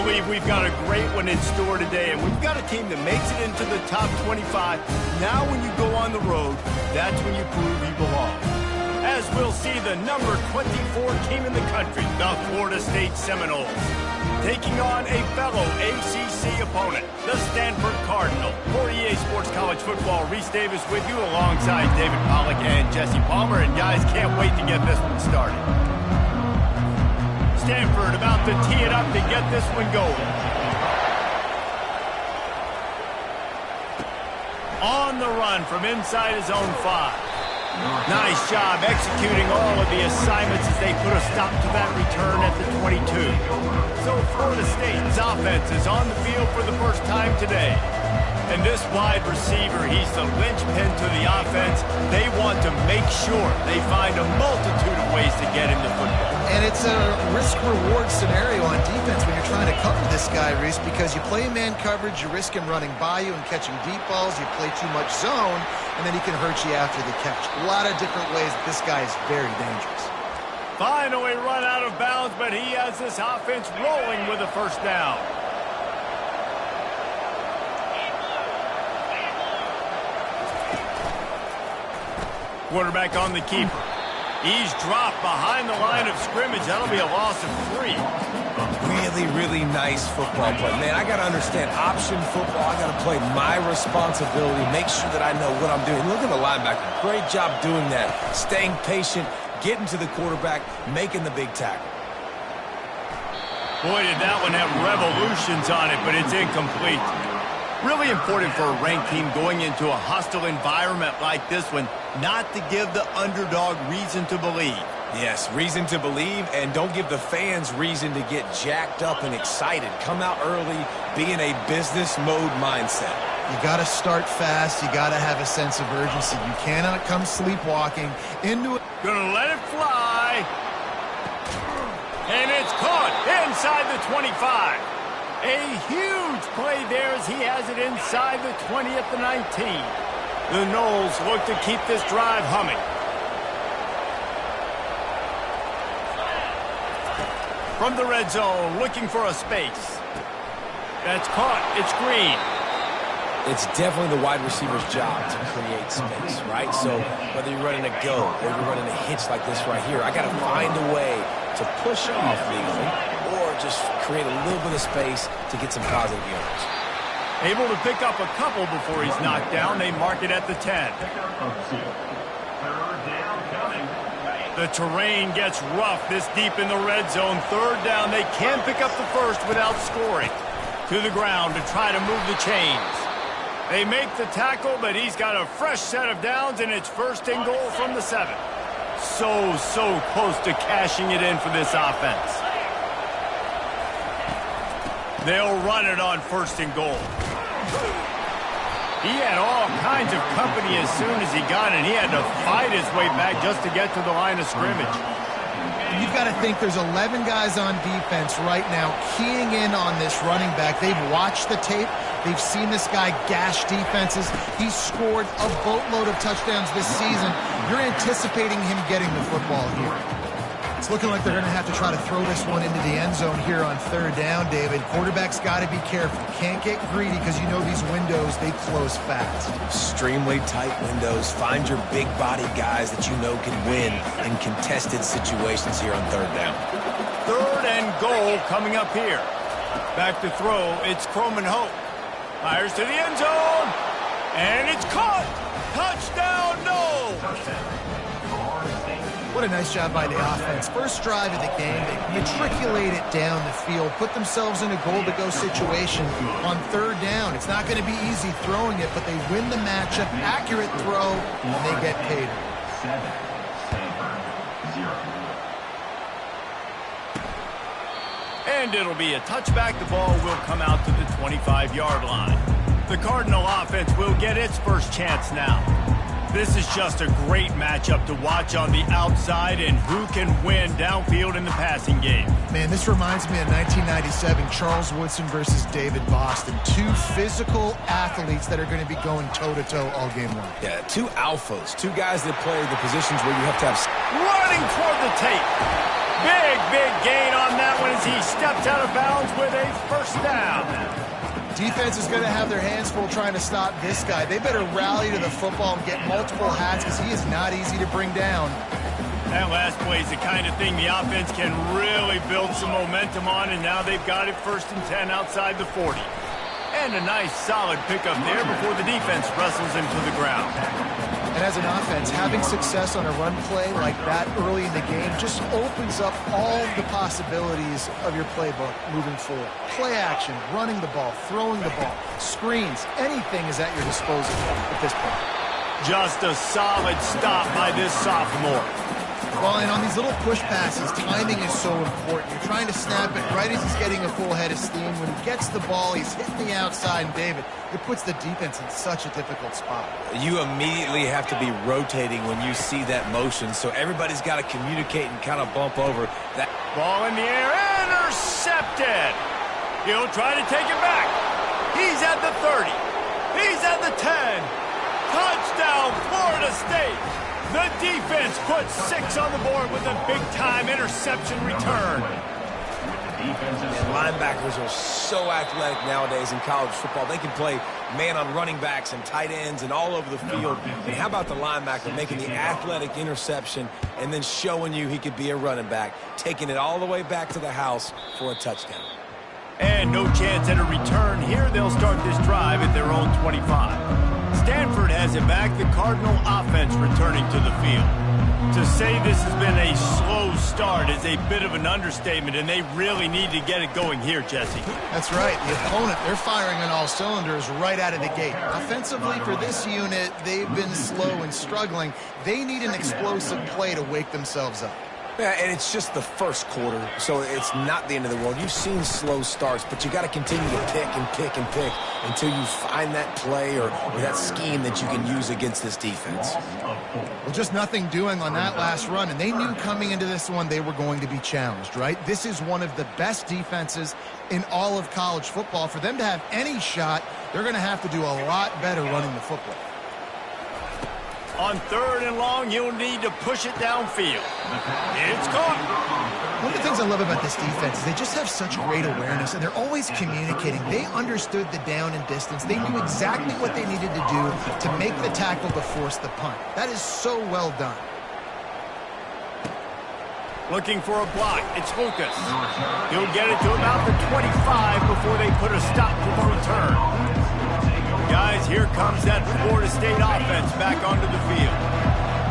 believe we've got a great one in store today, and we've got a team that makes it into the top 25. Now when you go on the road, that's when you prove you belong. As we'll see the number 24 team in the country, the Florida State Seminoles, taking on a fellow ACC opponent, the Stanford Cardinal. For EA Sports College Football, Reese Davis with you alongside David Pollack and Jesse Palmer. And guys, can't wait to get this one started. Stanford about to tee it up to get this one going. On the run from inside his own 5. Nice job executing all of the assignments as they put a stop to that return at the 22. So Florida State's offense is on the field for the first time today. And this wide receiver, he's the linchpin to the offense. They want to make sure they find a multitude of ways to get him the football. And it's a risk-reward scenario on defense when you're trying to cover this guy, Reese, because you play man coverage, you risk him running by you and catching deep balls. You play too much zone, and then he can hurt you after the catch. A lot of different ways that this guy is very dangerous. Finally run out of bounds, but he has this offense rolling with a first down. Quarterback on the keeper. He's dropped behind the line of scrimmage. That'll be a loss of 3. Really, really nice football play. Man, I got to understand option football. I got to play my responsibility, make sure that I know what I'm doing. Look at the linebacker. Great job doing that. Staying patient, getting to the quarterback, making the big tackle. Boy, did that one have revolutions on it, but it's incomplete. Really important for a ranked team going into a hostile environment like this one, not to give the underdog reason to believe. Yes, reason to believe, and don't give the fans reason to get jacked up and excited. Come out early, be in a business mode mindset. You got to start fast. You got to have a sense of urgency. You cannot come sleepwalking into it. Gonna let it fly. And it's caught inside the 25. A huge play there as he has it inside the 20 at the 19. The Noles look to keep this drive humming. From the red zone, looking for a space. That's caught. It's Green. It's definitely the wide receiver's job to create space, right? So whether you're running a go or you're running a hitch like this right here, I got to find a way to push off legally or just create a little bit of space to get some positive yards. Able to pick up a couple before he's knocked down. They mark it at the 10. The terrain gets rough this deep in the red zone. Third down. They can pick up the first without scoring. To the ground to try to move the chains. They make the tackle, but he's got a fresh set of downs, and it's first and goal from the 7. So close to cashing it in for this offense. They'll run it on first and goal. He had all kinds of company as soon as he got it. He had to fight his way back just to get to the line of scrimmage. You've got to think there's 11 guys on defense right now keying in on this running back. They've watched the tape. They've seen this guy gash defenses. He's scored a boatload of touchdowns this season. You're anticipating him getting the football here. It's looking like they're going to have to try to throw this one into the end zone here on third down, David. Quarterback's got to be careful. Can't get greedy because you know these windows, they close fast. Extremely tight windows. Find your big body guys that you know can win in contested situations here on third down. Third and goal coming up here. Back to throw, it's Croman Hope. Fires to the end zone, and it's caught. Touchdown, no. What a nice job by the offense. First drive of the game, they matriculate it down the field, put themselves in a goal-to-go situation on third down. It's not going to be easy throwing it, but they win the matchup, accurate throw, and they get paid. 7, Stanford, 0. And it'll be a touchback. The ball will come out to the 25-yard line. The Cardinal offense will get its first chance now. This is just a great matchup to watch on the outside and who can win downfield in the passing game. Man, this reminds me of 1997, Charles Woodson versus David Boston. Two physical athletes that are going to be going toe-to-toe all game long. Yeah, two alphas, two guys that play the positions where you have to have... Running toward the tape. Big gain on that one as he steps out of bounds with a first down. Defense is going to have their hands full trying to stop this guy. They better rally to the football and get multiple hats because he is not easy to bring down. That last play is the kind of thing the offense can really build some momentum on, and now they've got it 1st and 10 outside the 40. And a nice solid pickup there before the defense wrestles him to the ground. And as an offense, having success on a run play like that early in the game just opens up all the possibilities of your playbook moving forward. Play action, running the ball, throwing the ball, screens, anything is at your disposal at this point. Just a solid stop by this sophomore. Well, and on these little push passes, timing is so important. You're trying to snap it right as he's getting a full head of steam. When he gets the ball, he's hitting the outside, and David, it puts the defense in such a difficult spot. You immediately have to be rotating when you see that motion, so everybody's got to communicate and kind of bump over. That ball in the air, intercepted. He'll try to take it back. He's at the 30. He's at the 10. Touchdown, Florida State. The defense puts 6 on the board with a big-time interception return. And linebackers are so athletic nowadays in college football. They can play man on running backs and tight ends and all over the field. And how about the linebacker making the athletic interception and then showing you he could be a running back, taking it all the way back to the house for a touchdown. And no chance at a return here. They'll start this drive at their own 25. Stanford has it back, the Cardinal offense returning to the field. To say this has been a slow start is a bit of an understatement, and they really need to get it going here, Jesse. That's right. The opponent, they're firing on all cylinders right out of the gate. Offensively, for this unit, they've been slow and struggling. They need an explosive play to wake themselves up. Yeah, and it's just the first quarter, so it's not the end of the world. You've seen slow starts, but you got to continue to pick and pick and pick until you find that play or that scheme that you can use against this defense. Well, just nothing doing on that last run, and they knew coming into this one they were going to be challenged, right? This is one of the best defenses in all of college football. For them to have any shot, they're going to have to do a lot better running the football. On 3rd and long, you'll need to push it downfield. It's caught. One of the things I love about this defense is they just have such great awareness, and they're always communicating. They understood the down and distance. They knew exactly what they needed to do to make the tackle to force the punt. That is so well done. Looking for a block. It's Lucas. He'll get it to about the 25 before they put a stop to the return. Guys, here comes that Florida State offense back onto the field.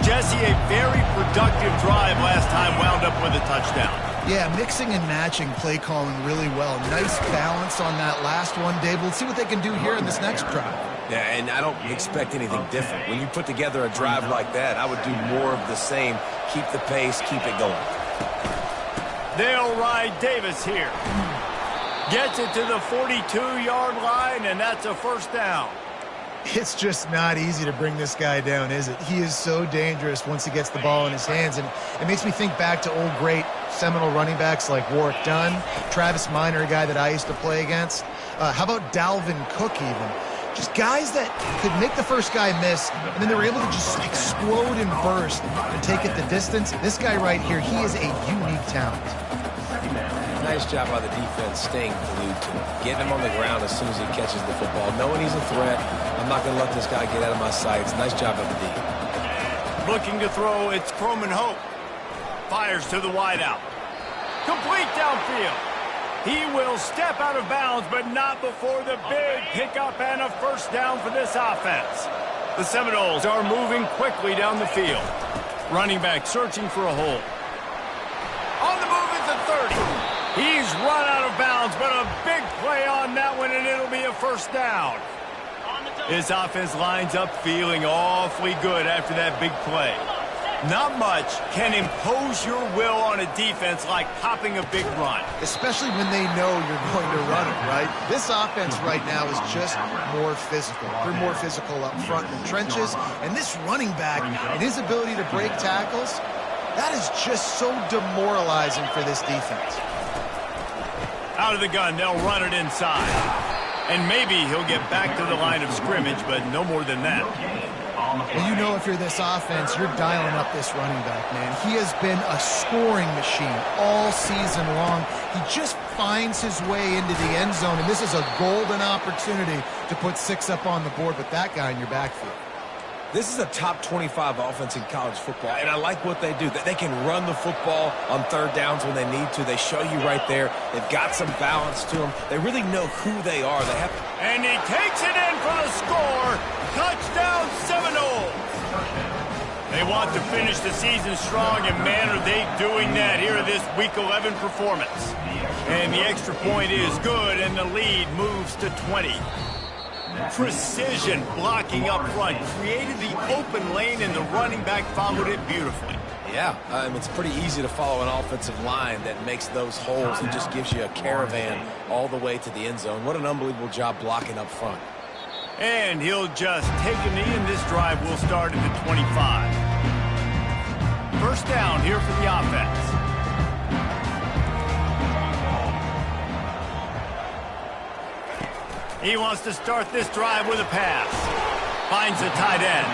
Jesse, a very productive drive last time, wound up with a touchdown. Yeah, mixing and matching play calling really well. Nice balance on that last one, Dave. We'll see what they can do here in this next drive. Yeah, and I don't expect anything different. When you put together a drive like that, I would do more of the same. Keep the pace, keep it going. They'll ride Davis here. Gets it to the 42-yard line, and that's a first down. It's just not easy to bring this guy down, is it? He is so dangerous once he gets the ball in his hands, and it makes me think back to old great Seminole running backs like Warwick Dunn, Travis Minor, a guy that I used to play against. How about Dalvin Cook even? Just guys that could make the first guy miss, and then they were able to just explode and burst and take it the distance. This guy right here, he is a unique talent. Nice job by the defense staying glued to him, getting him on the ground as soon as he catches the football, knowing he's a threat. I'm not going to let this guy get out of my sights. Nice job by the D. Looking to throw, it's Croman Hope. Fires to the wideout. Complete downfield. He will step out of bounds, but not before the big pickup and a first down for this offense. The Seminoles are moving quickly down the field. Running back searching for a hole. On the move is the 30. He's run out of bounds, but a big play on that one, and it'll be a first down. This offense lines up feeling awfully good after that big play. Not much can impose your will on a defense like popping a big run. Especially when they know you're going to run it, right? This offense right now is just more physical. They're more physical up front in the trenches. And this running back and his ability to break tackles, that is just so demoralizing for this defense. Out of the gun, they'll run it inside. And maybe he'll get back to the line of scrimmage, but no more than that. Well, you know if you're this offense, you're dialing up this running back, man. He has been a scoring machine all season long. He just finds his way into the end zone, and this is a golden opportunity to put 6 up on the board with that guy in your backfield. This is a top 25 offense in college football, and I like what they do. They can run the football on third downs when they need to. They show you right there. They've got some balance to them. They really know who they are. They have. And he takes it in for the score. Touchdown Seminoles. They want to finish the season strong, and man, are they doing that here in this Week 11 performance. And the extra point is good, and the lead moves to 20. Precision blocking up front created the open lane, and the running back followed it beautifully. Yeah, it's pretty easy to follow an offensive line that makes those holes and just gives you a caravan all the way to the end zone. What an unbelievable job blocking up front. And he'll just take a knee, and this drive will start at the 25. First down here for the offense. He wants to start this drive with a pass. Finds a tight end.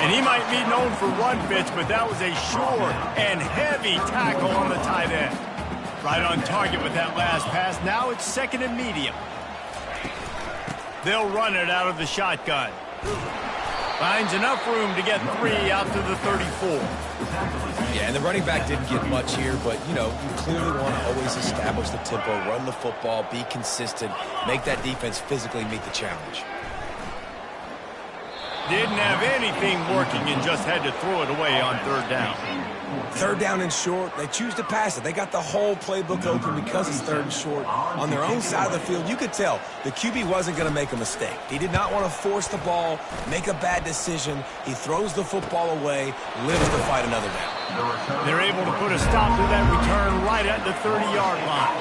And he might be known for run fits, but that was a sure and heavy tackle on the tight end. Right on target with that last pass. Now it's second and medium. They'll run it out of the shotgun. Finds enough room to get 3 out to the 34. Yeah, and the running back didn't get much here, but, you clearly want to always establish the tempo, run the football, be consistent, make that defense physically meet the challenge. Didn't have anything working and just had to throw it away on third down. Third down and short, they choose to pass it. They got the whole playbook open because it's third and short. On their own side of the field, you could tell the QB wasn't going to make a mistake. He did not want to force the ball, make a bad decision. He throws the football away, lives to fight another down. They're able to put a stop to that return right at the 30-yard line.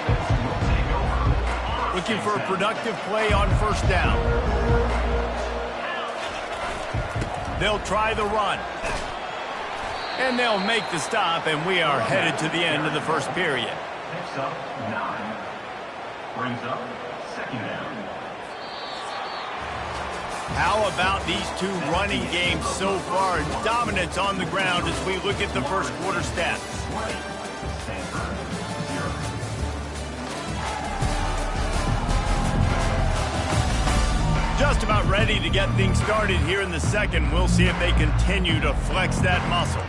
Looking for a productive play on first down. They'll try the run. And they'll make the stop, and we are headed to the end of the first period. Picks up 9. Brings up second down. How about these two running games so far? Dominance on the ground as we look at the first quarter stats. Just about ready to get things started here in the second. We'll see if they continue to flex that muscle.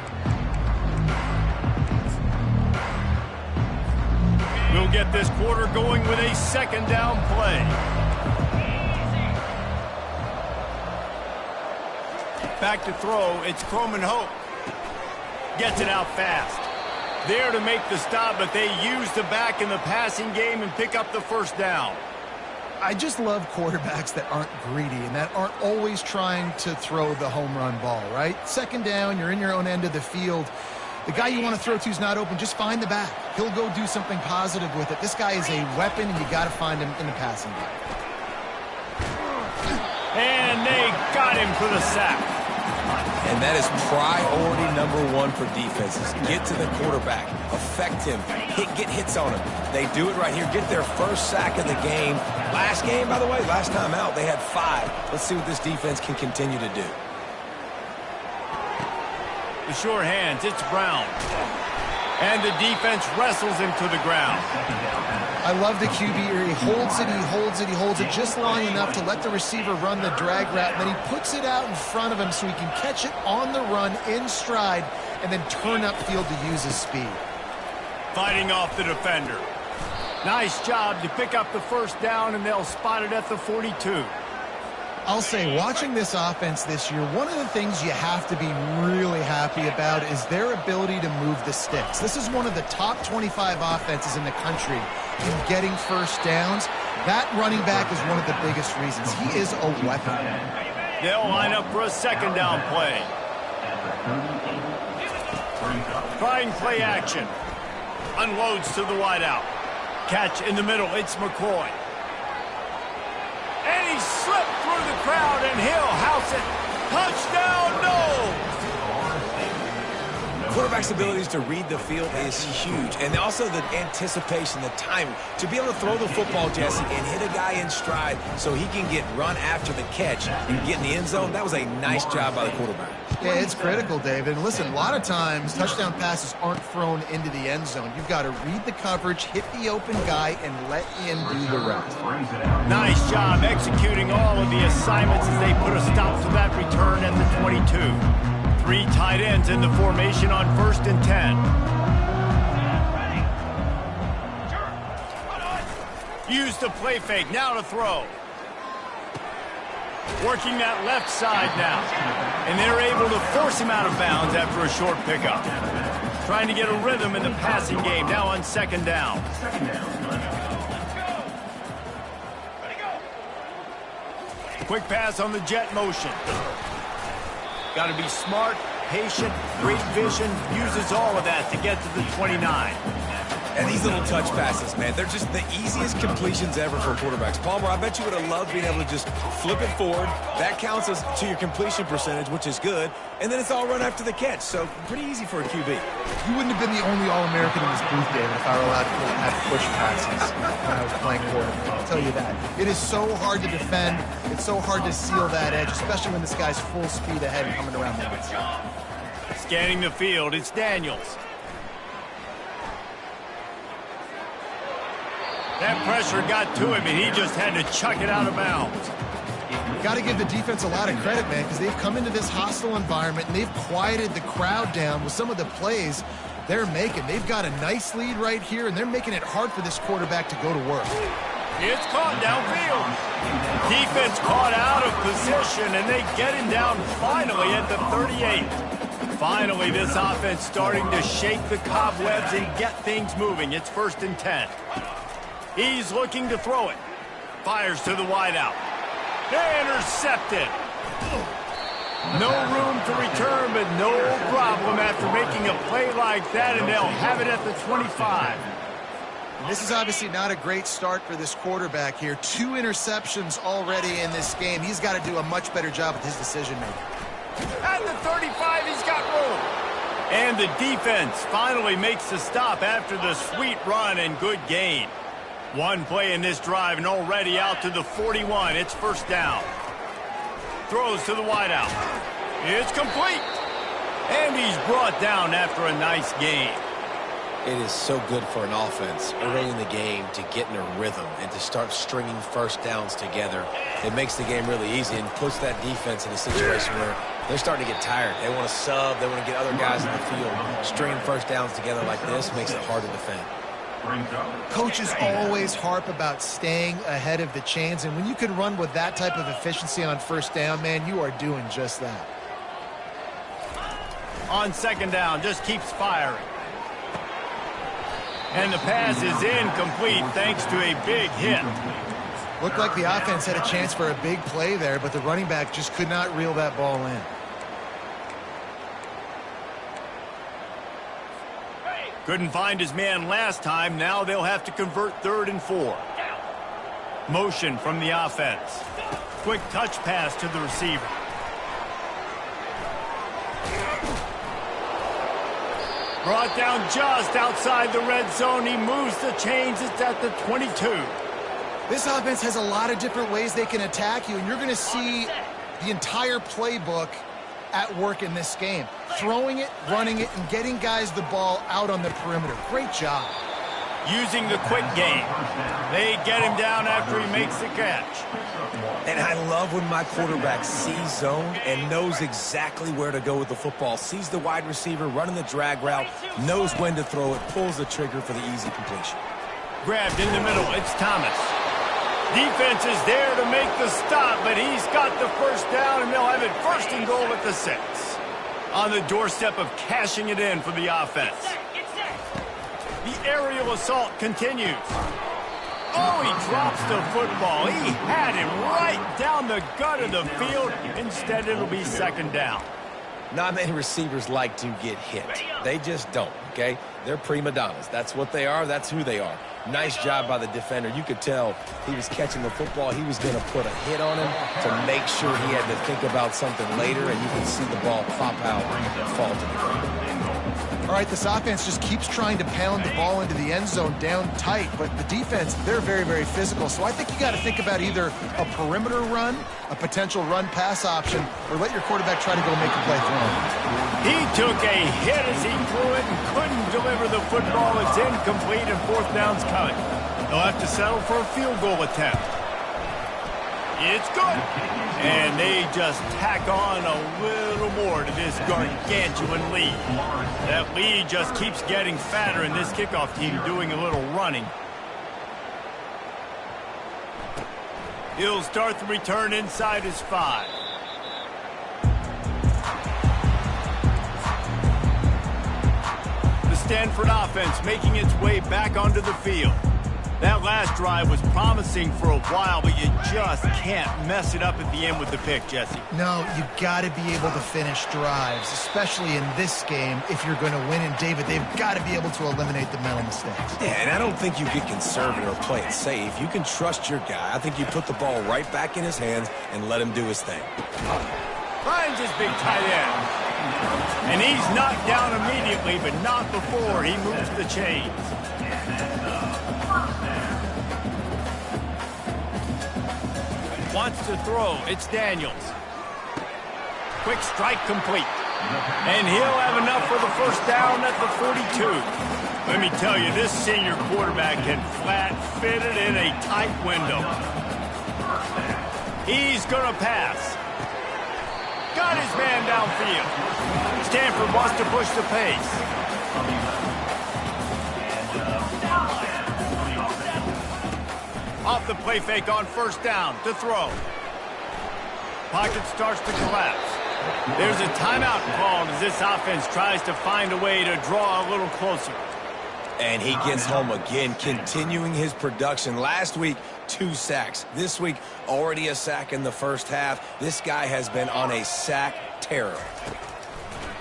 We'll get this quarter going with a second down play. Back to throw, it's Croman Hope. Gets it out fast. There to make the stop, but they use the back in the passing game and pick up the first down. I just love quarterbacks that aren't greedy and that aren't always trying to throw the home run ball, right? Second down, you're in your own end of the field. The guy you want to throw to is not open. Just find the back. He'll go do something positive with it. This guy is a weapon, and you got to find him in the passing game. And they got him for the sack. And that is priority number 1 for defenses. Get to the quarterback. Affect him. Get hits on him. They do it right here. Get their first sack of the game. Last game, by the way, last time out, they had 5. Let's see what this defense can continue to do. The sure hands, it's Brown. And the defense wrestles him to the ground. I love the QB here. He holds it, he holds it, he holds it just long enough to let the receiver run the drag route, and then he puts it out in front of him so he can catch it on the run in stride and then turn upfield to use his speed. Fighting off the defender. Nice job to pick up the first down, and they'll spot it at the 42. I'll say, watching this offense this year, one of the things you have to be really happy about is their ability to move the sticks. This is one of the top 25 offenses in the country in getting first downs. That running back is one of the biggest reasons. He is a weapon. They'll line up for a second down play. Trying play action. Unloads to the wideout. Catch in the middle. It's McCoy. And he slipped through the crowd, and he'll house it. Touchdown, no! Quarterback's abilities to read the field is huge, and also the anticipation, the timing. To be able to throw the football, Jesse, and hit a guy in stride so he can get run after the catch and get in the end zone, that was a nice job by the quarterback. Yeah, it's critical, David. And listen, a lot of times touchdown passes aren't thrown into the end zone. You've got to read the coverage, hit the open guy, and let him do the rest. Nice job executing all of the assignments as they put a stop to that return at the 22. 3 tight ends in the formation on 1st and 10. Use the play fake, now to throw. Working that left side now. And they're able to force him out of bounds after a short pickup. Trying to get a rhythm in the passing game, now on 2nd down. Quick pass on the jet motion. Got to be smart, patient, great vision, uses all of that to get to the 29. And these little touch passes, man, they're just the easiest completions ever for quarterbacks. Palmer, I bet you would have loved being able to just flip it forward. That counts as to your completion percentage, which is good. And then it's all run after the catch, so pretty easy for a QB. You wouldn't have been the only All-American in this booth, David, if I were allowed to have push passes when I was playing quarterback. I'll tell you that. It is so hard to defend. It's so hard to seal that edge, especially when this guy's full speed ahead and coming around the outside. Scanning the field, it's Daniels. That pressure got to him, and he just had to chuck it out of bounds. Got to give the defense a lot of credit, man, because they've come into this hostile environment, and they've quieted the crowd down with some of the plays they're making. They've got a nice lead right here, and they're making it hard for this quarterback to go to work. It's caught downfield. Defense caught out of position, and they get him down finally at the 38. Finally, this offense starting to shake the cobwebs and get things moving. It's 1st and 10. He's looking to throw it. Fires to the wideout. Intercepted. No room to return, but no problem after making a play like that, and they'll have it at the 25. This is obviously not a great start for this quarterback here. 2 interceptions already in this game. He's got to do a much better job with his decision-making. At the 35, he's got room. And the defense finally makes the stop after the sweet run and good gain. One play in this drive and already out to the 41. It's 1st down. Throws to the wideout. It's complete. And he's brought down after a nice gain. It is so good for an offense early in the game to get in a rhythm and to start stringing 1st downs together. It makes the game really easy and puts that defense in a situation where they're starting to get tired. They want to sub. They want to get other guys in the field. Stringing 1st downs together like this makes it hard to defend. Coaches always harp about staying ahead of the chains, and when you can run with that type of efficiency on 1st down, man, you are doing just that. On 2nd down, just keeps firing. And the pass is incomplete thanks to a big hit. Looked like the offense had a chance for a big play there, but the running back just could not reel that ball in. Couldn't find his man last time. Now they'll have to convert 3rd and 4. Motion from the offense. Quick touch pass to the receiver. Brought down just outside the red zone. He moves the chains. It's at the 22. This offense has a lot of different ways they can attack you, and you're going to see the entire playbook at work in this game. Throwing it, running it, and getting guys the ball out on the perimeter. Great job. Using the quick game. They get him down after he makes the catch. And I love when my quarterback sees zone and knows exactly where to go with the football. Sees the wide receiver running the drag route, knows when to throw it, pulls the trigger for the easy completion. Grabbed in the middle. It's Thomas. Defense is there to make the stop, but he's got the 1st down, and they'll have it 1st and goal at the 6. On the doorstep of cashing it in for the offense. The aerial assault continues. Oh, he drops the football. He had him right down the gut of the field. Instead, it'll be 2nd down. Not many receivers like to get hit. They just don't, okay? They're prima donnas. That's what they are. That's who they are. Nice job by the defender. You could tell he was catching the football. He was going to put a hit on him to make sure he had to think about something later, and you could see the ball pop out and fall to the ground. All right, this offense just keeps trying to pound the ball into the end zone down tight, but the defense, they're very, very physical. So I think you got to think about either a perimeter run, a potential run-pass option, or let your quarterback try to go make a play through him. He took a hit as he threw it and couldn't deliver the football. It's incomplete and fourth down's coming. They'll have to settle for a field goal attempt. It's good. And they just tack on a little more to this gargantuan lead. That lead just keeps getting fatter, and this kickoff team doing a little running. He'll start the return inside his 5. The Stanford offense making its way back onto the field. That last drive was promising for a while, but you just can't mess it up at the end with the pick, Jesse. No, you got to be able to finish drives, especially in this game. If you're going to win, and David, they've got to be able to eliminate the mental mistakes. Yeah, and I don't think you get conservative or play it safe. You can trust your guy. I think you put the ball right back in his hands and let him do his thing. Finds his big tight end. And he's knocked down immediately, but not before he moves the chains. Wants to throw. It's Daniels. Quick strike complete. And he'll have enough for the first down at the 42. Let me tell you, this senior quarterback can flat fit it in a tight window. He's going to pass. Got his man downfield. Stanford wants to push the pace. Off the play fake on first down to throw. Pocket starts to collapse. There's a timeout called as this offense tries to find a way to draw a little closer. And he gets home again, continuing his production. Last week, 2 sacks. This week, already a sack in the first half. This guy has been on a sack terror.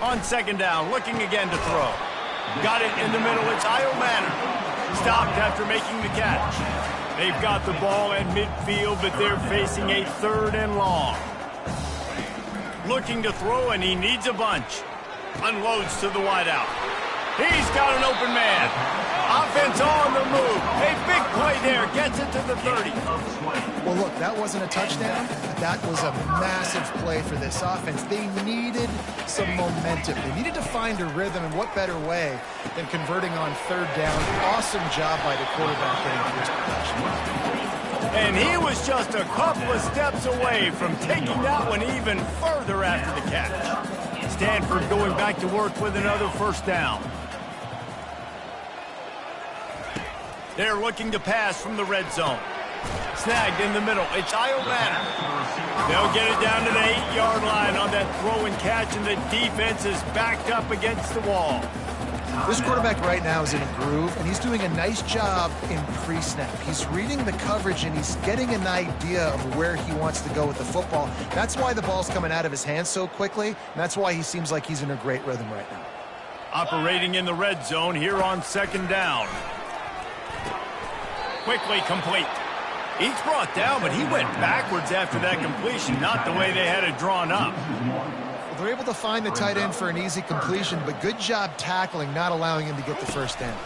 On second down, looking again to throw. Got it in the middle. It's Io Manor. Stopped after making the catch. They've got the ball at midfield, but they're facing a 3rd and long. Looking to throw, and he needs a bunch. Unloads to the wideout. He's got an open man. Offense on the move. A big play there. Gets it to the 30. Well, look, that wasn't a touchdown. That was a massive play for this offense. They needed some momentum. They needed to find a rhythm, and what better way than converting on 3rd down. Awesome job by the quarterback getting to his production. And he was just a couple of steps away from taking that one even further after the catch. Stanford going back to work with another first down. They're looking to pass from the red zone. Snagged in the middle. It's Io Manor. They'll get it down to the 8-yard line on that throw and catch, and the defense is backed up against the wall. This quarterback right now is in a groove, and he's doing a nice job in pre-snap. He's reading the coverage, and he's getting an idea of where he wants to go with the football. That's why the ball's coming out of his hands so quickly, and that's why he seems like he's in a great rhythm right now. Operating in the red zone here on second down. Quickly complete. He's brought down, but he went backwards after that completion, not the way they had it drawn up. Well, they're able to find the tight end for an easy completion, but good job tackling, not allowing him to get the first down.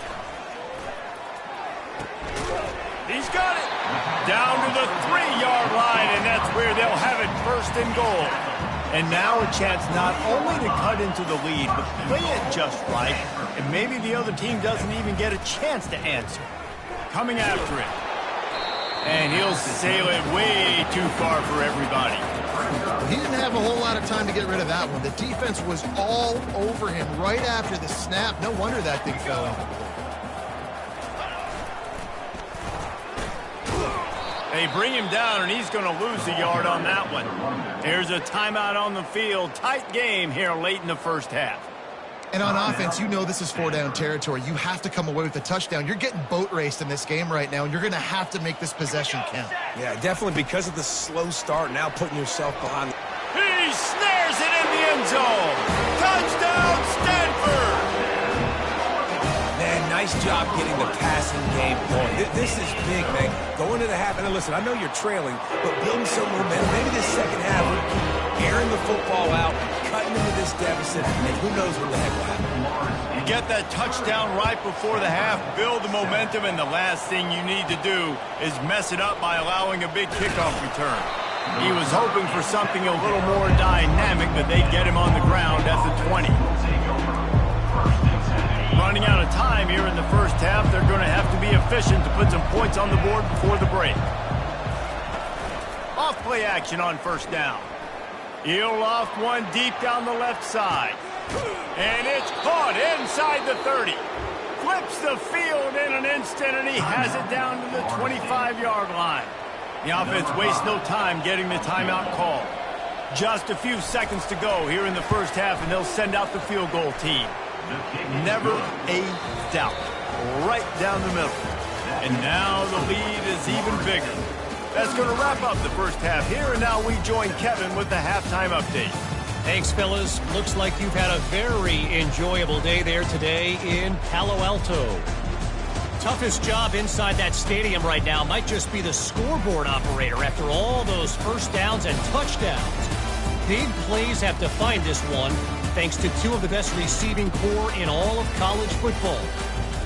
He's got it. Down to the 3-yard line, and that's where they'll have it 1st and goal. And now a chance not only to cut into the lead, but play it just right, and maybe the other team doesn't even get a chance to answer. Coming after it. And he'll sail it way too far for everybody. He didn't have a whole lot of time to get rid of that one. The defense was all over him right after the snap. No wonder that thing fell in. They bring him down, and he's going to lose a yard on that one. There's a timeout on the field. Tight game here late in the first half. And on offense, you know this is 4-down territory. You have to come away with a touchdown. You're getting boat raced in this game right now, and you're going to have to make this possession count. Yeah, definitely because of the slow start, now putting yourself behind. He snares it in the end zone. Touchdown, Stanford! Man, nice job getting the passing game going. This is big, man. Going to the half, and listen, I know you're trailing, but building some momentum. Maybe this second half, we keep airing the football out, cutting into this deficit, and who knows what the heck will happen. You get that touchdown right before the half, build the momentum, and the last thing you need to do is mess it up by allowing a big kickoff return. He was hoping for something a little more dynamic, but they'd get him on the ground at the 20. Running out of time here in the first half, they're going to have to be efficient to put some points on the board before the break. Off play action on first down. He'll loft one deep down the left side. And it's caught inside the 30. Flips the field in an instant, and he has it down to the 25-yard line. The offense wastes no time getting the timeout call. Just a few seconds to go here in the first half, and they'll send out the field goal team. Never a doubt. Right down the middle. And now the lead is even bigger. That's going to wrap up the first half here, and now we join Kevin with the halftime update. Thanks, fellas. Looks like you've had a very enjoyable day there today in Palo Alto. Toughest job inside that stadium right now might just be the scoreboard operator after all those first downs and touchdowns. Big plays have defined this one, thanks to two of the best receiving corps in all of college football.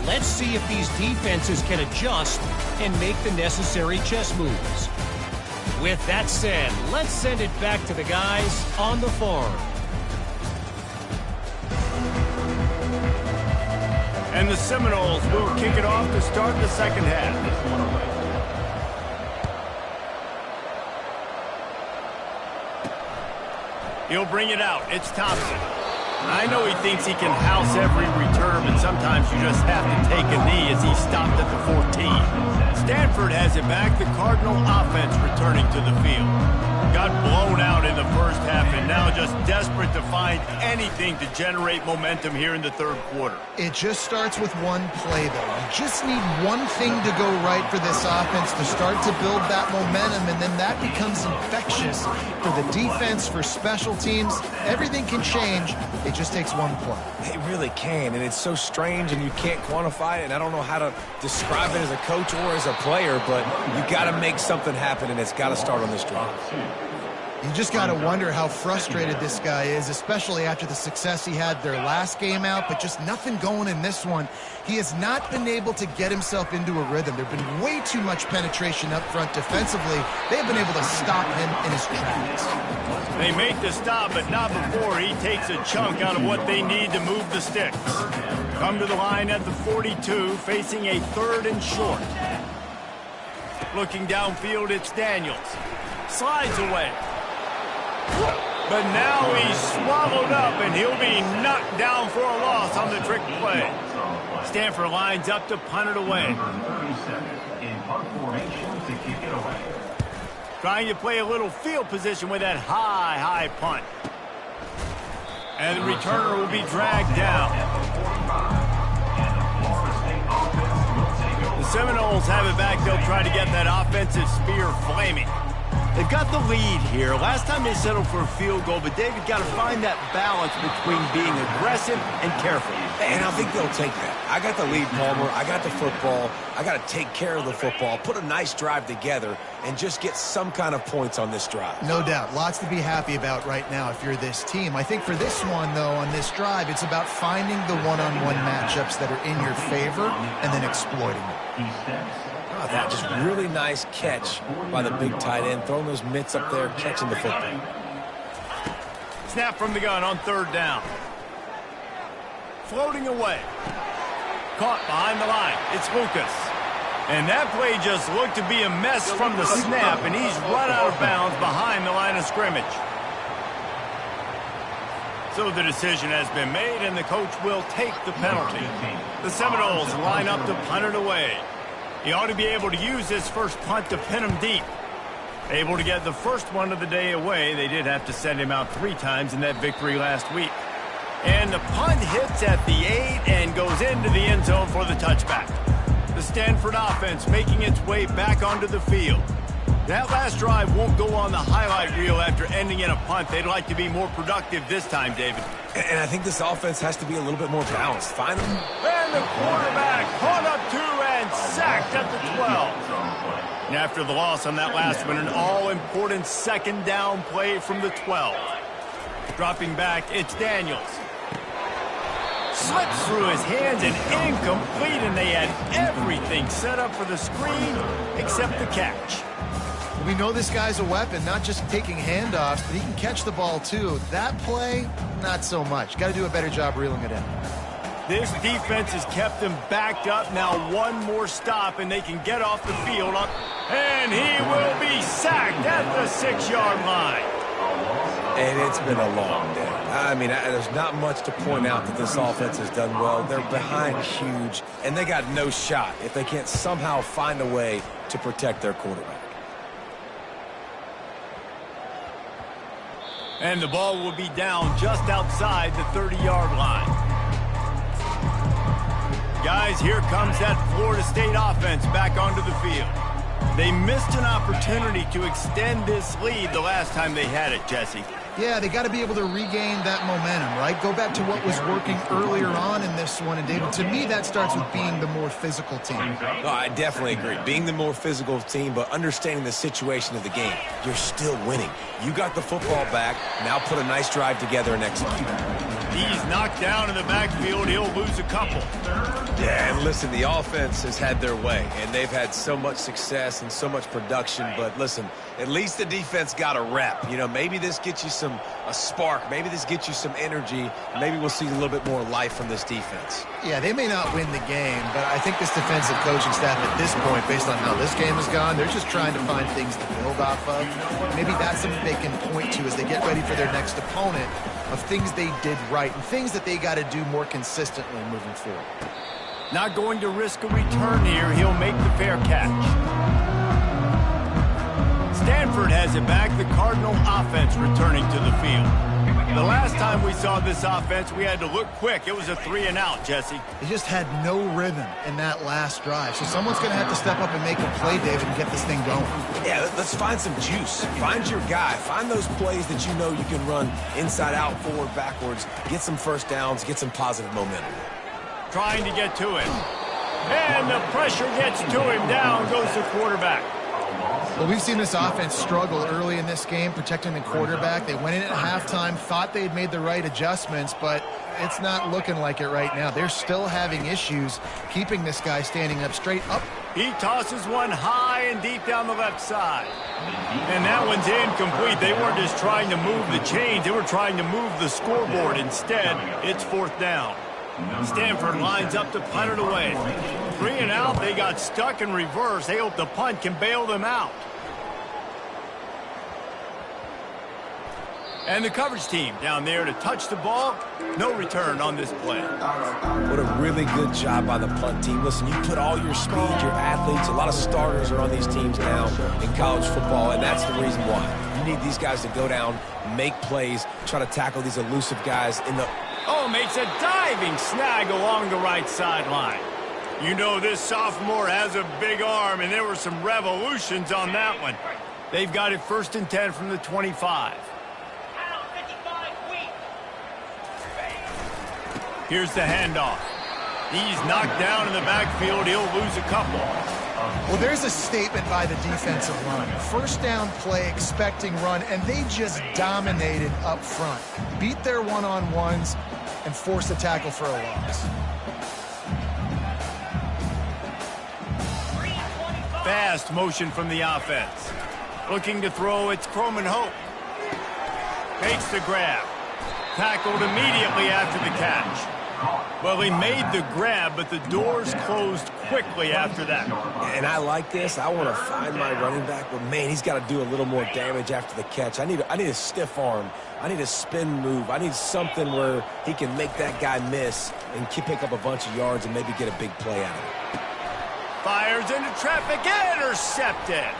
Let's see if these defenses can adjust and make the necessary chess moves. With that said, let's send it back to the guys on the farm. And the Seminoles will kick it off to start the second half. He'll bring it out. It's Thompson. I know he thinks he can house every return, but sometimes you just have to take a knee as he stopped at the 14. Stanford has it back. The Cardinal offense returning to the field. Got blown out in the first half and now just desperate to find anything to generate momentum here in the third quarter. It just starts with one play, though. You just need one thing to go right for this offense to start to build that momentum, and then that becomes infectious for the defense, for special teams. Everything can change. It just takes one play. It really can, and it's so strange, and you can't quantify it, and I don't know how to describe it as a coach or as a player, but you got to make something happen, and it's got to start on this drive. You just got to wonder how frustrated this guy is, especially after the success he had their last game out, but just nothing going in this one. He has not been able to get himself into a rhythm. There have been way too much penetration up front defensively. They've been able to stop him in his tracks. They make the stop, but not before he takes a chunk out of what they need to move the sticks. Come to the line at the 42, facing a 3rd and short. Looking downfield, it's Daniels. Slides away. But now he's swallowed up, and he'll be knocked down for a loss on the trick play. Stanford lines up to punt it away. Trying to play a little field position with that high punt. And the returner will be dragged down. The Seminoles have it back. They'll try to get that offensive spear flaming. They've got the lead here. Last time they settled for a field goal, but David got to find that balance between being aggressive and careful. And I think they'll take that. I got the lead, Palmer. I got the football. I got to take care of the football, put a nice drive together, and just get some kind of points on this drive. No doubt. Lots to be happy about right now if you're this team. I think for this one, though, on this drive, it's about finding the one-on-one matchups that are in your favor and then exploiting them. Oh, that just really nice catch by the big tight end, throwing those mitts up there, catching the football. Snap from the gun on 3rd down. Floating away. Caught behind the line. It's Lucas. And that play just looked to be a mess from the snap, and he's run out of bounds behind the line of scrimmage. So the decision has been made, and the coach will take the penalty. The Seminoles line up to punt it away. He ought to be able to use his first punt to pin him deep. Able to get the first one of the day away. They did have to send him out 3 times in that victory last week. And the punt hits at the 8 and goes into the end zone for the touchback. The Stanford offense making its way back onto the field. That last drive won't go on the highlight reel after ending in a punt. They'd like to be more productive this time, David. And I think this offense has to be a little bit more balanced. Find them. And the quarterback caught up to and sacked at the 12. And after the loss on that last one, an all-important second down play from the 12. Dropping back, it's Daniels. Slips through his hands and incomplete, and they had everything set up for the screen except the catch. We know this guy's a weapon, not just taking handoffs, but he can catch the ball too. That play, not so much. Got to do a better job reeling it in. This defense has kept them backed up. Now one more stop, and they can get off the field. And he will be sacked at the 6-yard line. And it's been a long day. I mean, there's not much to point out that this offense has done well. They're behind huge, and they got no shot if they can't somehow find a way to protect their quarterback. And the ball will be down just outside the 30-yard line. Guys, here comes that Florida State offense back onto the field. They missed an opportunity to extend this lead the last time they had it, Jesse. Yeah, they got to be able to regain that momentum, right? Go back to what was working earlier on in this one. And, David, to me, that starts with being the more physical team. No, I definitely agree. Being the more physical team, but understanding the situation of the game. You're still winning. You got the football back. Now put a nice drive together and execute. He's knocked down in the backfield. He'll lose a couple. Yeah, and listen, the offense has had their way, and they've had so much success and so much production. But listen, at least the defense got a rep. You know, maybe this gets you a spark. Maybe this gets you some energy. Maybe we'll see a little bit more life from this defense. Yeah, they may not win the game, but I think this defensive coaching staff at this point, based on how this game has gone, they're just trying to find things to build off of. Maybe that's something they can point to as they get ready for their next opponent, of things they did right and things that they got to do more consistently moving forward. Not going to risk a return here. He'll make the fair catch. Stanford has it back. The Cardinal offense returning to the field. The last time we saw this offense, we had to look quick. It was a 3-and-out, Jesse. They just had no rhythm in that last drive. So someone's going to have to step up and make a play, David, and get this thing going. Yeah, let's find some juice. Find your guy. Find those plays that you know you can run inside out, forward, backwards. Get some first downs. Get some positive momentum. Trying to get to him. And the pressure gets to him. Down goes the quarterback. Well, we've seen this offense struggle early in this game, protecting the quarterback. They went in at halftime, thought they had made the right adjustments, but it's not looking like it right now. They're still having issues keeping this guy standing up straight up. He tosses one high and deep down the left side. And that one's incomplete. They weren't just trying to move the chains. They were trying to move the scoreboard. Instead, it's 4th down. Stanford lines up to punt it away. 3-and-out. They got stuck in reverse. They hope the punt can bail them out. And the coverage team down there to touch the ball. No return on this play. What a really good job by the punt team. Listen, you put all your speed, your athletes, a lot of starters are on these teams now in college football, and that's the reason why. You need these guys to go down, make plays, try to tackle these elusive guys in the... Oh, makes a diving snag along the right sideline. You know this sophomore has a big arm, and there were some revolutions on that one. They've got it 1st and 10 from the 25. Here's the handoff. He's knocked down in the backfield. He'll lose a couple. Well, there's a statement by the defensive line. 1st down play, expecting run, and they just dominated up front. Beat their one-on-ones and force a tackle for a loss. Fast motion from the offense. Looking to throw, it's Croman Hope. Makes the grab. Tackled immediately after the catch. Well, he made the grab, but the doors closed quickly after that. And I like this. I want to find my running back, but, man, he's got to do a little more damage after the catch. I need a stiff arm. I need a spin move. I need something where he can make that guy miss and pick up a bunch of yards and maybe get a big play out of it. Fires into traffic, intercepted.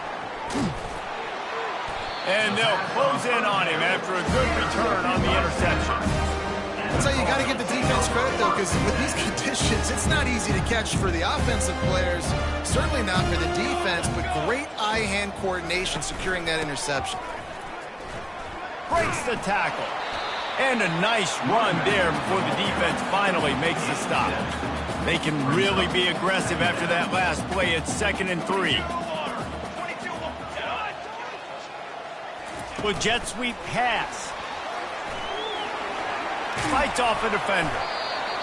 And they'll close in on him after a good return on the interception. That's how you got to give the defense credit, though, because with these conditions, it's not easy to catch for the offensive players, certainly not for the defense, but great eye-hand coordination securing that interception. Breaks the tackle. And a nice run there before the defense finally makes the stop. They can really be aggressive after that last play. It's 2nd and 3. With jet sweep pass. Fights off a defender.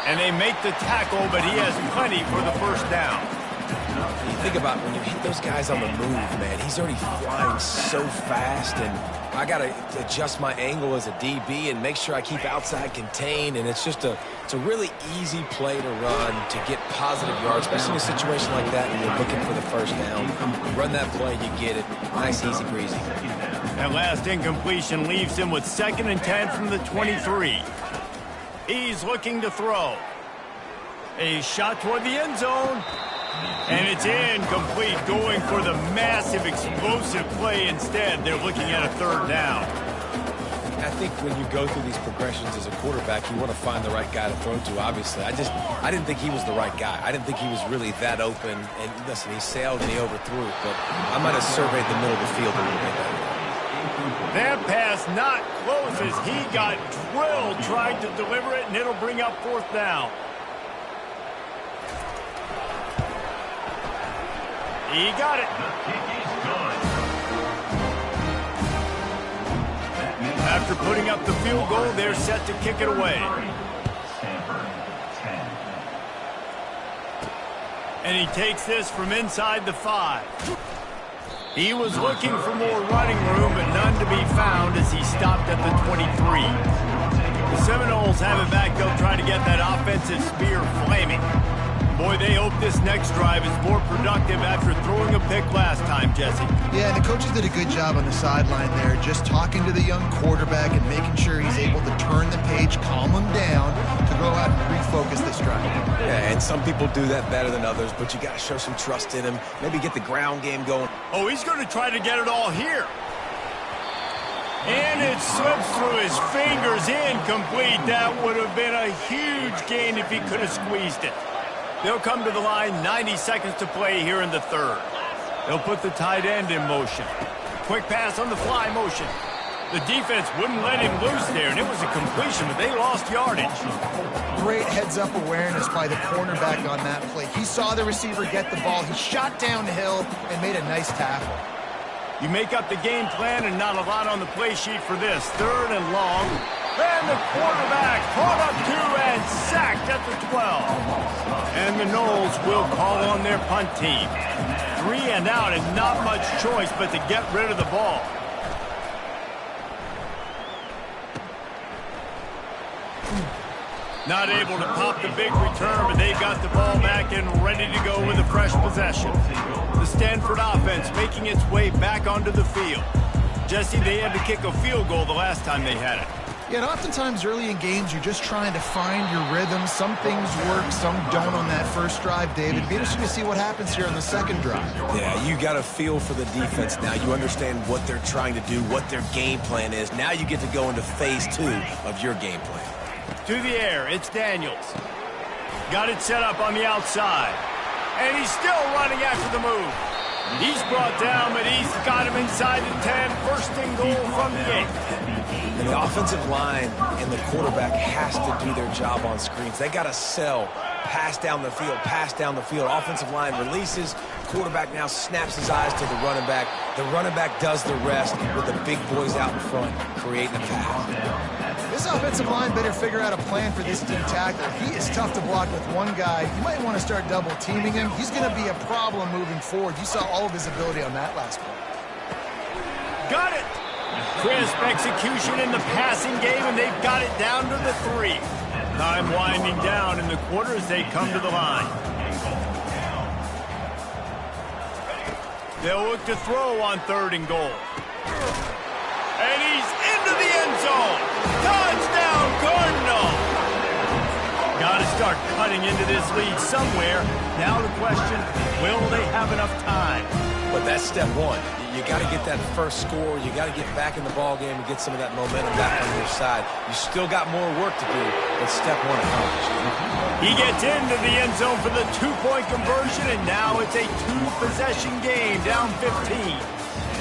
And they make the tackle, but he has plenty for the first down. You think about when you hit those guys on the move, man, he's already flying so fast, and I got to adjust my angle as a DB and make sure I keep outside contained, and it's a really easy play to run to get positive yards, especially in a situation like that when you're looking for the first down. You run that play, you get it. Nice, easy breezy. That last incompletion leaves him with 2nd and 10 from the 23. He's looking to throw. A shot toward the end zone. And it's incomplete, going for the massive, explosive play instead. They're looking at a 3rd down. I think when you go through these progressions as a quarterback, you want to find the right guy to throw to, obviously. I didn't think he was the right guy. I didn't think he was really that open. And listen, he sailed and he overthrew it, but I might have surveyed the middle of the field a little bit better. That pass not close as he got drilled trying to deliver it, and it'll bring up 4th down. He got it. After putting up the field goal, they're set to kick it away. And he takes this from inside the 5. He was looking for more running room, but none to be found as he stopped at the 23. The Seminoles have it back. They'll try to get that offensive spear flaming. Boy, they hope this next drive is more productive after throwing a pick last time, Jesse. Yeah, and the coaches did a good job on the sideline there, just talking to the young quarterback and making sure he's able to turn the page, calm him down, to go out and refocus this drive. Yeah, and some people do that better than others, but you got to show some trust in him. Maybe get the ground game going. Oh, he's going to try to get it all here. And it slips through his fingers, incomplete. That would have been a huge gain if he could have squeezed it. They'll come to the line, 90 seconds to play here in the 3rd. They'll put the tight end in motion. Quick pass on the fly motion. The defense wouldn't let him loose there, and it was a completion, but they lost yardage. Great heads-up awareness by the cornerback on that play. He saw the receiver get the ball. He shot downhill and made a nice tackle. You make up the game plan and not a lot on the play sheet for this. 3rd and long. And the quarterback caught up 2 and sacked at the 12. And the Noles will call on their punt team. 3 and out and not much choice but to get rid of the ball. Not able to pop the big return, but they got the ball back and ready to go with a fresh possession. The Stanford offense making its way back onto the field. Jesse, they had to kick a field goal the last time they had it. Yeah, and oftentimes early in games, you're just trying to find your rhythm. Some things work, some don't on that first drive, David. It'd be interesting to see what happens here on the 2nd drive. Yeah, you got a feel for the defense now. You understand what they're trying to do, what their game plan is. Now you get to go into phase 2 of your game plan. To the air, it's Daniels. Got it set up on the outside. And he's still running after the move. He's brought down, but he's got him inside the 10. First and goal from the 8. And the offensive line and the quarterback has to do their job on screens. They got to sell. Pass down the field, pass down the field. Offensive line releases. Quarterback now snaps his eyes to the running back. The running back does the rest with the big boys out in front, creating a pass. This offensive line better figure out a plan for this deep tackle. He is tough to block with one guy. You might want to start double teaming him. He's going to be a problem moving forward. You saw all of his ability on that last play. Got it. Crisp execution in the passing game, and they've got it down to the 3. Time winding down in the quarter as they come to the line. They'll look to throw on 3rd and goal. And he's into the end zone. Touchdown, Cardinal. Got to start cutting into this lead somewhere. Now the question, will they have enough time? but that's step one. You got to get that first score. You got to get back in the ball game and get some of that momentum back on your side. You still got more work to do, but step one accomplished. He gets into the end zone for the two-point conversion, and now it's a two-possession game, down 15.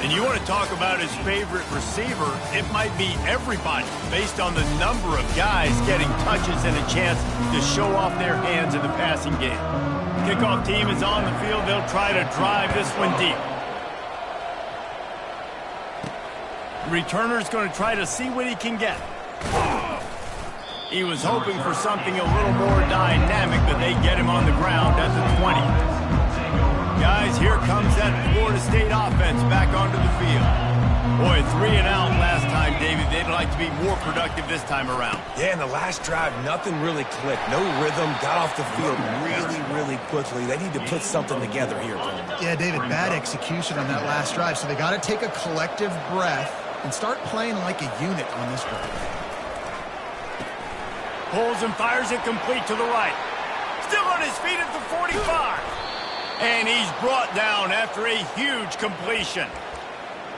And you want to talk about his favorite receiver, it might be everybody, based on the number of guys getting touches and a chance to show off their hands in the passing game. Kickoff team is on the field. They'll try to drive this one deep. Returner's going to try to see what he can get. He was hoping for something a little more dynamic, but they get him on the ground at the 20. Guys, here comes that Florida State offense back onto the field. Boy, 3 and out last time, David. They'd like to be more productive this time around. Yeah, in the last drive, nothing really clicked. No rhythm, got off the field really, really quickly. They need to put something together here. Yeah, David, bad execution on that last drive, so they got to take a collective breath and start playing like a unit on this drive. Pulls and fires it complete to the right. Still on his feet at the 45. And he's brought down after a huge completion.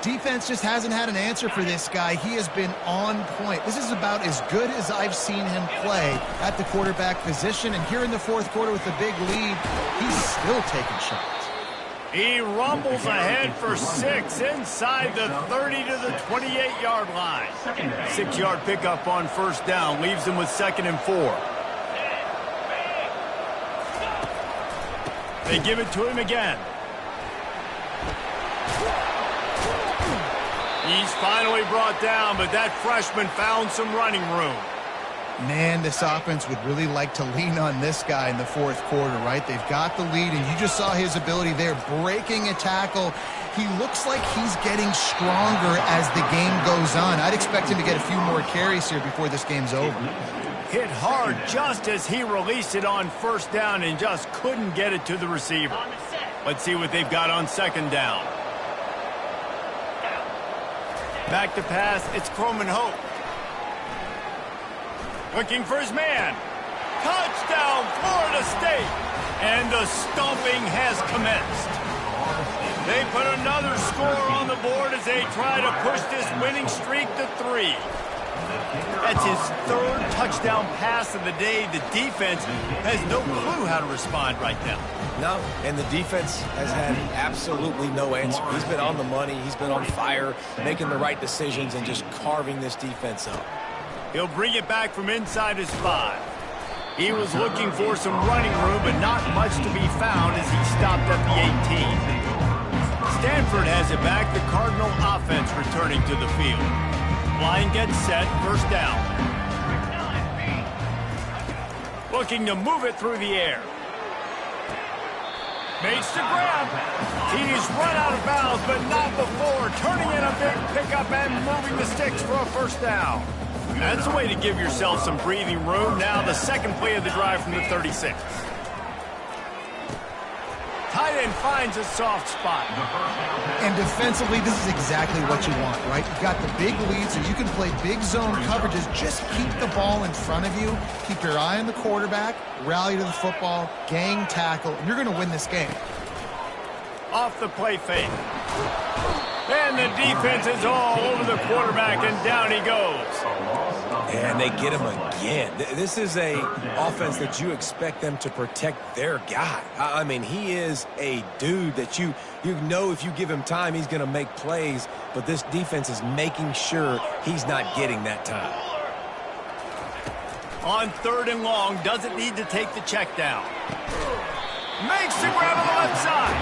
Defense just hasn't had an answer for this guy. He has been on point. This is about as good as I've seen him play at the quarterback position. And here in the fourth quarter with a big lead, he's still taking shots. He rumbles ahead for 6 inside the 30 to the 28-yard line. 6-yard pickup on first down leaves him with 2nd and 4. They give it to him again. He's finally brought down, but that freshman found some running room. Man, this offense would really like to lean on this guy in the fourth quarter, right? They've got the lead, and you just saw his ability there, breaking a tackle. He looks like he's getting stronger as the game goes on. I'd expect him to get a few more carries here before this game's over. Hit hard just as he released it on first down and just couldn't get it to the receiver. Let's see what they've got on 2nd down. Back to pass, it's Croman Hope. Looking for his man. Touchdown, Florida State. And the stomping has commenced. They put another score on the board as they try to push this winning streak to 3. That's his 3rd touchdown pass of the day. The defense has no clue how to respond right now. No, and the defense has had absolutely no answer. He's been on the money. He's been on fire, making the right decisions and just carving this defense up. He'll bring it back from inside his 5. He was looking for some running room, but not much to be found as he stopped at the 18. Stanford has it back. The Cardinal offense returning to the field. Line gets set, first down. Looking to move it through the air. Makes the grab. He's run out of bounds, but not before. Turning in a big pickup and moving the sticks for a first down. That's a way to give yourself some breathing room. Now the 2nd play of the drive from the 36. Tight end finds a soft spot. And defensively, this is exactly what you want, right? You've got the big lead, so you can play big zone coverages. Just keep the ball in front of you. Keep your eye on the quarterback. Rally to the football. Gang tackle. And you're going to win this game. Off the play fake. And the defense is all over the quarterback, and down he goes. And they get him again. This is a offense that you expect them to protect their guy. I mean, he is a dude that you know if you give him time, he's going to make plays. But this defense is making sure he's not getting that time. On 3rd and long, doesn't need to take the check down. Makes the grab on the left side.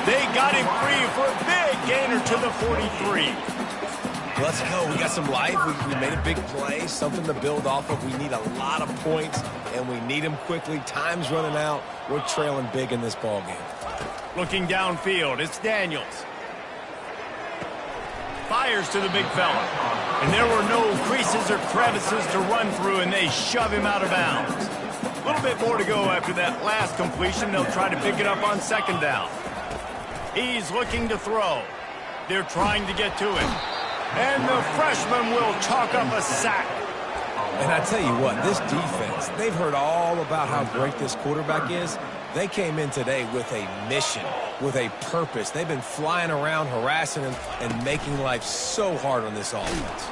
They got him free for a big gainer to the 43. Let's go. We got some life. We made a big play, something to build off of. We need a lot of points, and we need them quickly. Time's running out. We're trailing big in this ball game. Looking downfield, it's Daniels. Fires to the big fella. And there were no creases or crevices to run through, and they shove him out of bounds. A little bit more to go after that last completion. They'll try to pick it up on 2nd down. He's looking to throw. They're trying to get to him. And the freshman will chalk up a sack. And I tell you what, this defense, they've heard all about how great this quarterback is. They came in today with a mission. with a purpose. They've been flying around, harassing him, and making life so hard on this offense.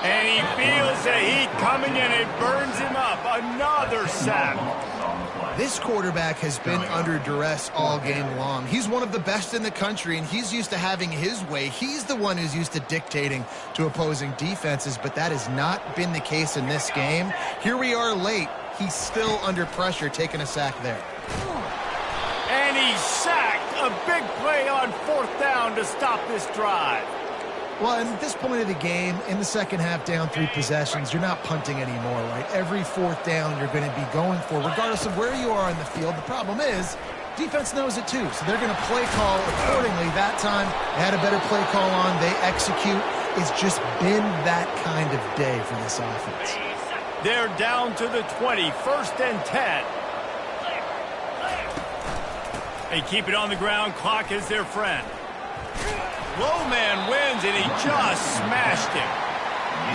And he feels the heat coming in. It burns him up. Another sack. This quarterback has been under duress all game long. He's one of the best in the country, and he's used to having his way. He's the one who's used to dictating to opposing defenses, but that has not been the case in this game. Here we are late. He's still under pressure, taking a sack there. And he's sacked. A big play on 4th down to stop this drive. Well, at this point of the game, in the second half, down 3 possessions, you're not punting anymore, right? Every 4th down you're going to be going for, regardless of where you are on the field. The problem is, defense knows it too, so they're going to play call accordingly. That time, they had a better play call on. They execute. It's just been that kind of day for this offense. They're down to the 20, 1st and 10. They keep it on the ground. Clock is their friend. Low man wins, and he just smashed him.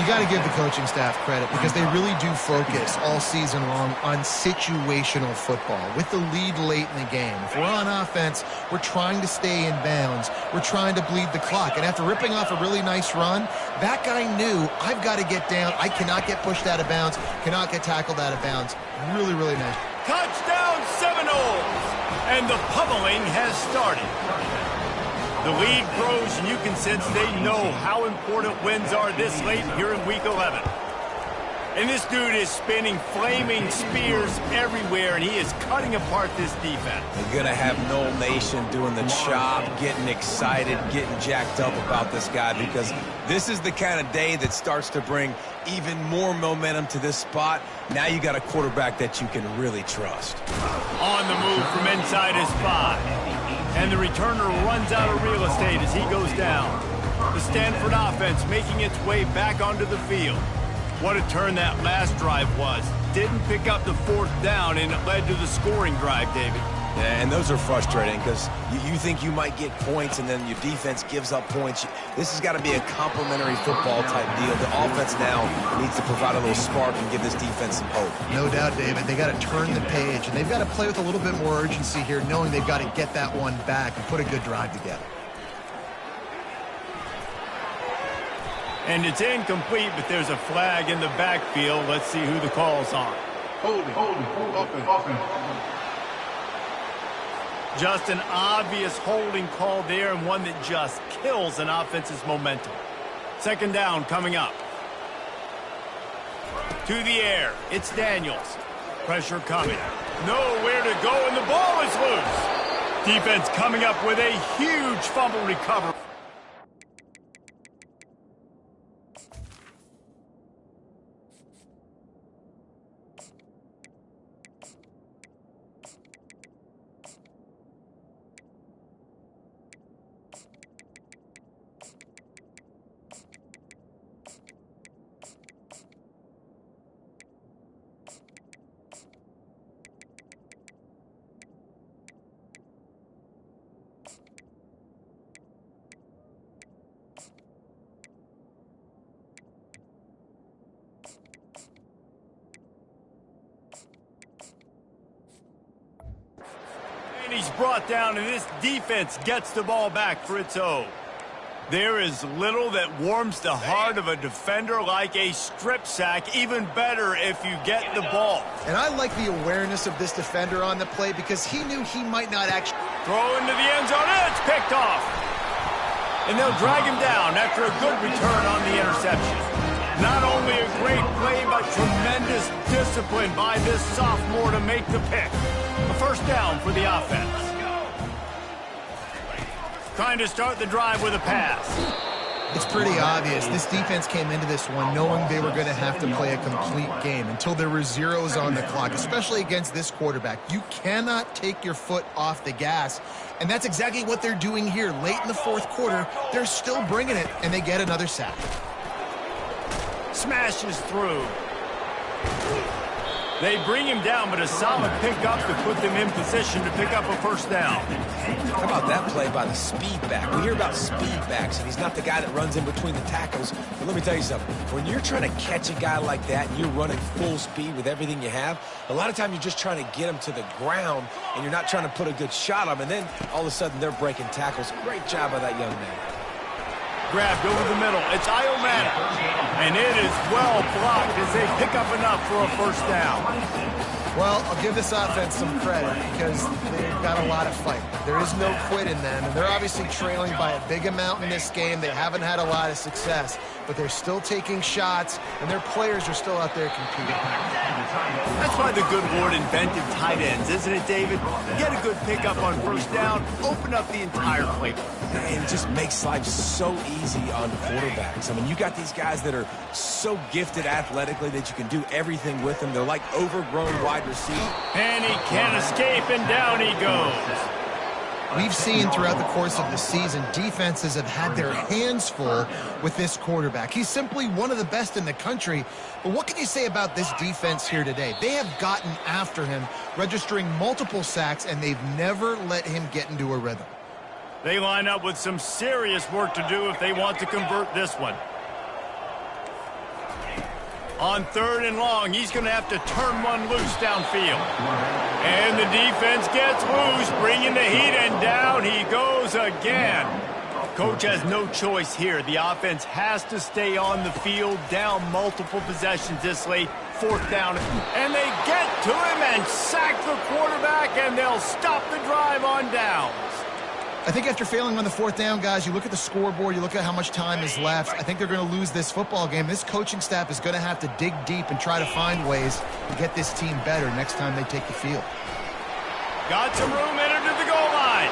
You got to give the coaching staff credit because they really do focus all season long on situational football with the lead late in the game. If we're on offense, we're trying to stay in bounds. We're trying to bleed the clock. And after ripping off a really nice run, that guy knew, I've got to get down. I cannot get pushed out of bounds, cannot get tackled out of bounds. Really, really nice. Touchdown Seminoles! And the pummeling has started. The lead grows, and you can sense they know how important wins are this late here in Week 11. And this dude is spinning flaming spears everywhere, and he is cutting apart this defense. They're going to have Noel Nation doing the chop, getting excited, getting jacked up about this guy, because this is the kind of day that starts to bring even more momentum to this spot. Now you got a quarterback that you can really trust. On the move from inside his 5. And the returner runs out of real estate as he goes down. The Stanford offense making its way back onto the field. What a turn that last drive was. Didn't pick up the 4th down, and it led to the scoring drive, David. Yeah, and those are frustrating because you think you might get points, and then your defense gives up points. This has got to be a complementary football type deal. The offense now needs to provide a little spark and give this defense some hope. No doubt, David. They got to turn the page, and they've got to play with a little bit more urgency here, knowing they've got to get that one back and put a good drive together. And it's incomplete, but there's a flag in the backfield. Let's see who the call's on. Holding. Just an obvious holding call there, and one that just kills an offense's momentum. 2nd down coming up. To the air. It's Daniels. Pressure coming. Nowhere to go, and the ball is loose. Defense coming up with a huge fumble recovery. He's brought down, and this defense gets the ball back for its own. There is little that warms the heart of a defender like a strip sack. Even better if you get the ball. And I like the awareness of this defender on the play because he knew he might not actually throw into the end zone. It's picked off. And they'll drag him down after a good return on the interception. Not only a great play, but tremendous discipline by this sophomore to make the pick. A 1st down for the offense. Trying to start the drive with a pass. It's pretty obvious. This defense came into this one knowing they were going to have to play a complete game until there were zeros on the clock, especially against this quarterback. You cannot take your foot off the gas, and that's exactly what they're doing here. Late in the 4th quarter, they're still bringing it, and they get another sack. Smashes through. They bring him down, but a solid pickup to put them in position to pick up a first down. How about that play by the speed back? We hear about speed backs, and he's not the guy that runs in between the tackles. But let me tell you something. When you're trying to catch a guy like that and you're running full speed with everything you have, a lot of times you're just trying to get him to the ground, and you're not trying to put a good shot on him, and then all of a sudden they're breaking tackles. Great job by that young man. Grabbed over the middle. It's Iomata. And it is well blocked as they pick up enough for a first down. Well, I'll give this offense some credit because they've got a lot of fight. There is no quit in them, and they're obviously trailing by a big amount in this game. They haven't had a lot of success, but they're still taking shots, and their players are still out there competing. That's why the good Lord invented tight ends, isn't it, David? Get a good pickup on first down, open up the entire playbook. And it just makes life so easy on quarterbacks. I mean, you got these guys that are so gifted athletically that you can do everything with them. They're like overgrown wide receivers. And he can't escape, and down he goes. We've seen throughout the course of the season, defenses have had their hands full with this quarterback. He's simply one of the best in the country. But what can you say about this defense here today? They have gotten after him, registering multiple sacks, and they've never let him get into a rhythm. They line up with some serious work to do if they want to convert this one. On 3rd and long, he's going to have to turn one loose downfield. And the defense gets loose, bringing the heat, and down he goes again. Coach has no choice here. The offense has to stay on the field, down multiple possessions this late. 4th down, and they get to him and sack the quarterback, and they'll stop the drive on downs. I think after failing on the 4th down, guys, you look at the scoreboard, you look at how much time is left. I think they're going to lose this football game. This coaching staff is going to have to dig deep and try to find ways to get this team better next time they take the field. Got some room, entered to the goal line.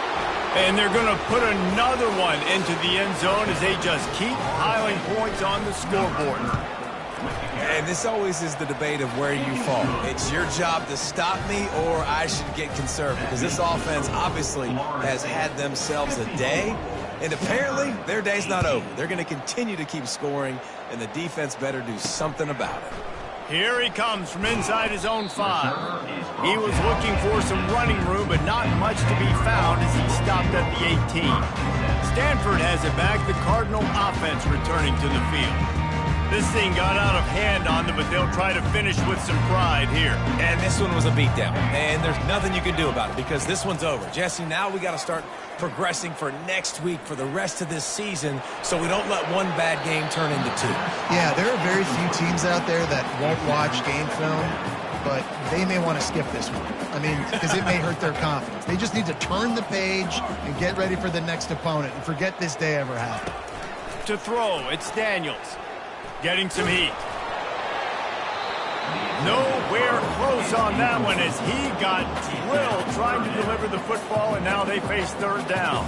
And they're going to put another one into the end zone as they just keep piling points on the scoreboard. And this always is the debate of where you fall. It's your job to stop me, or I should get conservative, because this offense obviously has had themselves a day, and apparently their day's not over. They're going to continue to keep scoring, and the defense better do something about it. Here he comes from inside his own 5. He was looking for some running room, but not much to be found as he stopped at the 18. Stanford has it back, the Cardinal offense returning to the field. This thing got out of hand on them, but they'll try to finish with some pride here. And this one was a beatdown, and there's nothing you can do about it because this one's over. Jesse, now we got to start progressing for next week, for the rest of this season, so we don't let one bad game turn into 2. Yeah, there are very few teams out there that won't watch game film, but they may want to skip this one. I mean, because it may hurt their confidence. They just need to turn the page and get ready for the next opponent and forget this day ever happened. To throw, it's Daniels. Getting some heat. Nowhere close on that one as he got drilled trying to deliver the football, and now they face 3rd down.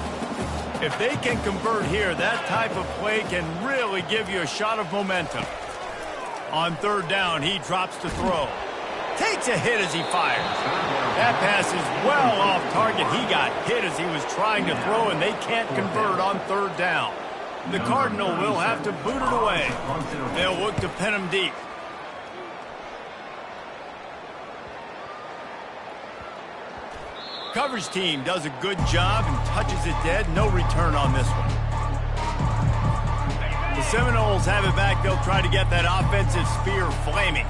If they can convert here, that type of play can really give you a shot of momentum. On 3rd down, he drops to throw. Takes a hit as he fires. That pass is well off target. He got hit as he was trying to throw, and they can't convert on 3rd down. The Cardinal will have to boot it away. They'll look to pin him deep. Coverage team does a good job and touches it dead. No return on this one. The Seminoles have it back. They'll try to get that offensive spear flaming.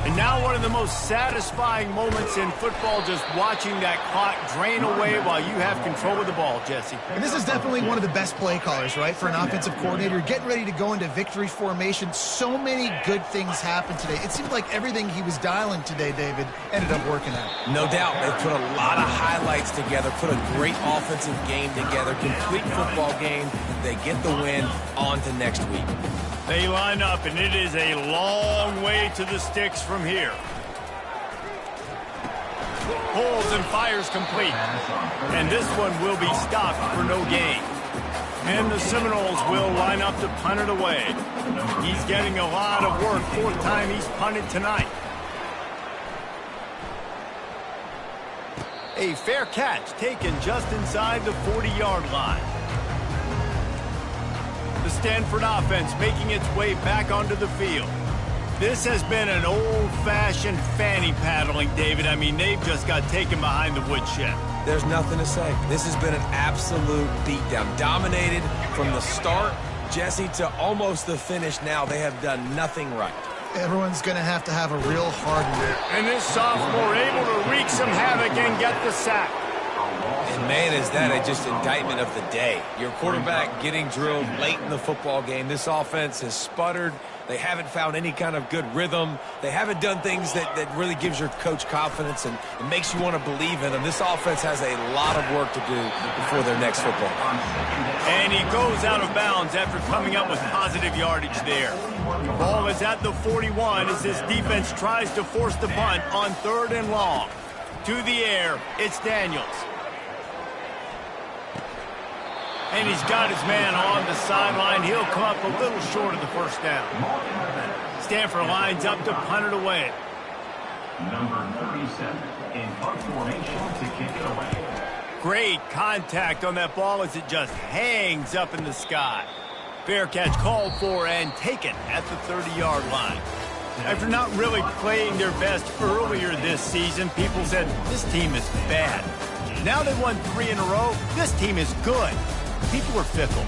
And now one of the most satisfying moments in football, just watching that clock drain away while you have control of the ball, Jesse. And this is definitely one of the best play callers, right, for an offensive coordinator. Getting ready to go into victory formation. So many good things happened today. It seemed like everything he was dialing today, David, ended up working out. No doubt. They put a lot of highlights together, put a great offensive game together, complete football game. They get the win on to next week. They line up, and it is a long way to the sticks from here. Pulls and fires complete. And this one will be stopped for no gain. And the Seminoles will line up to punt it away. He's getting a lot of work. 4th time he's punted tonight. A fair catch taken just inside the 40-yard line. The Stanford offense making its way back onto the field. This has been an old-fashioned fanny paddling, David. I mean, they've just got taken behind the woodshed. There's nothing to say. This has been an absolute beatdown. Dominated from the start, Jesse, to almost the finish now. They have done nothing right. Everyone's going to have a real hard year. And this sophomore able to wreak some havoc and get the sack. And, man, is that just indictment of the day. Your quarterback getting drilled late in the football game. This offense has sputtered. They haven't found any kind of good rhythm. They haven't done things that really gives your coach confidence and makes you want to believe in them. This offense has a lot of work to do before their next football game. And he goes out of bounds after coming up with positive yardage there. Ball is at the 41 as this defense tries to force the punt on 3rd and long. To the air, it's Daniels. And he's got his man on the sideline. He'll come up a little short of the first down. Stanford lines up to punt it away. Number 37 in punt formation to kick it away. Great contact on that ball as it just hangs up in the sky. Fair catch called for and taken at the 30-yard line. After not really playing their best earlier this season, people said, this team is bad. Now they won 3 in a row. This team is good. People are fickle.